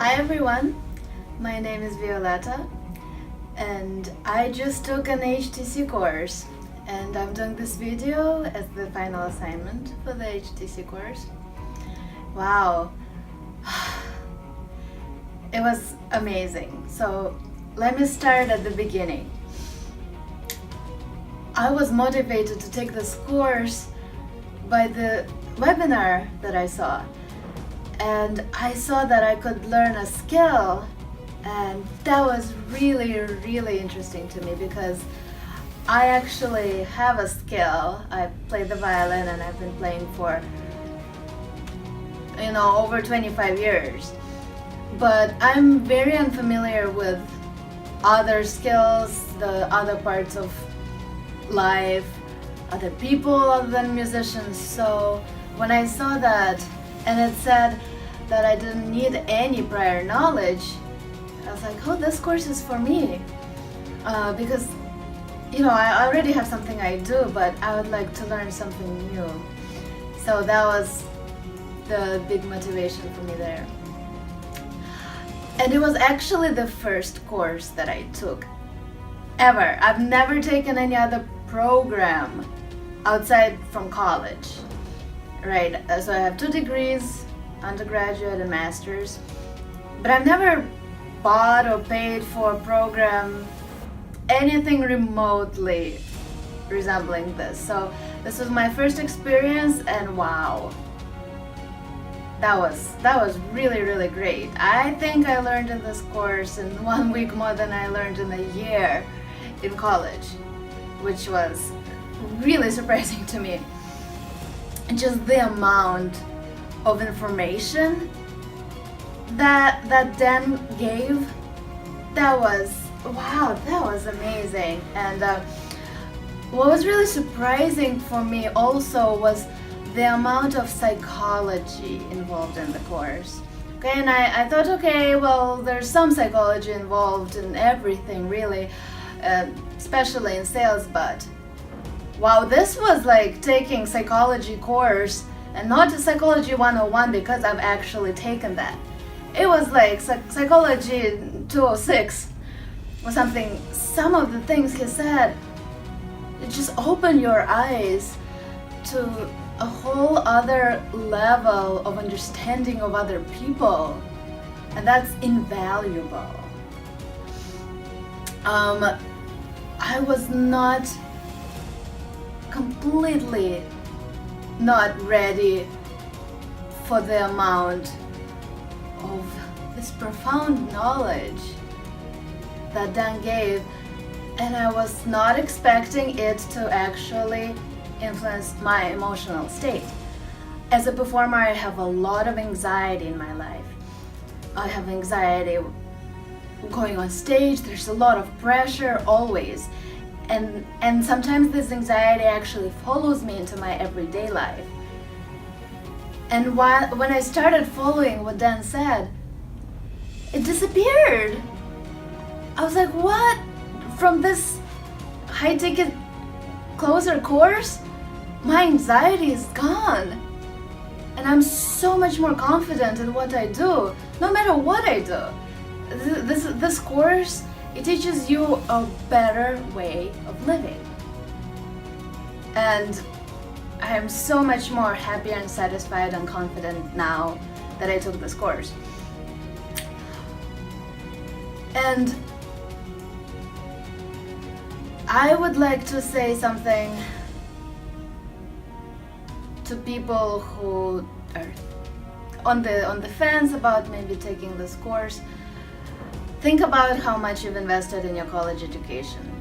Hi everyone, my name is Violetta and I just took an HTC course and I'm doing this video as the final assignment for the HTC course. Wow, it was amazing. So let me start at the beginning. I was motivated to take this course by the webinar that I saw. And I saw that I could learn a skill, and that was really interesting to me because I actually have a skill. I play the violin and I've been playing for over 25 years. But I'm very unfamiliar with other skills, the other parts of life, other people other than musicians. So when I saw that and it said that I didn't need any prior knowledge, I was like, oh, this course is for me. Because, I already have something I do, but I would like to learn something new. So that was the big motivation for me there. And it was actually the first course that I took ever. I've never taken any other program outside from college. Right, so I have 2 degrees, undergraduate and master's, but I've never bought or paid for a program anything remotely resembling this. So this was my first experience, and wow, that was really great. I think I learned in this course in 1 week more than I learned in a year in college, which was really surprising to me. Just the amount of information that Dan gave, that was amazing. And what was really surprising for me also was the amount of psychology involved in the course. Okay, and I thought, okay, well, there's some psychology involved in everything really, especially in sales, but wow, this was like taking psychology course, and not a psychology 101 because I've actually taken that. It was like psychology 206 or something. Some of the things he said, it just opened your eyes to a whole other level of understanding of other people, and that's invaluable. I was completely not ready for the amount of this profound knowledge that Dan gave, and I was not expecting it to actually influence my emotional state. As a performer, I have a lot of anxiety in my life. I have anxiety going on stage. There's a lot of pressure always. And sometimes this anxiety actually follows me into my everyday life. And when I started following what Dan said, it disappeared. I was like, what? From this high-ticket closer course, my anxiety is gone. And I'm so much more confident in what I do, no matter what I do. This course, it teaches you a better way of living. And I am so much more happier and satisfied and confident now that I took this course. And I would like to say something to people who are on the fence about maybe taking this course. Think about how much you've invested in your college education.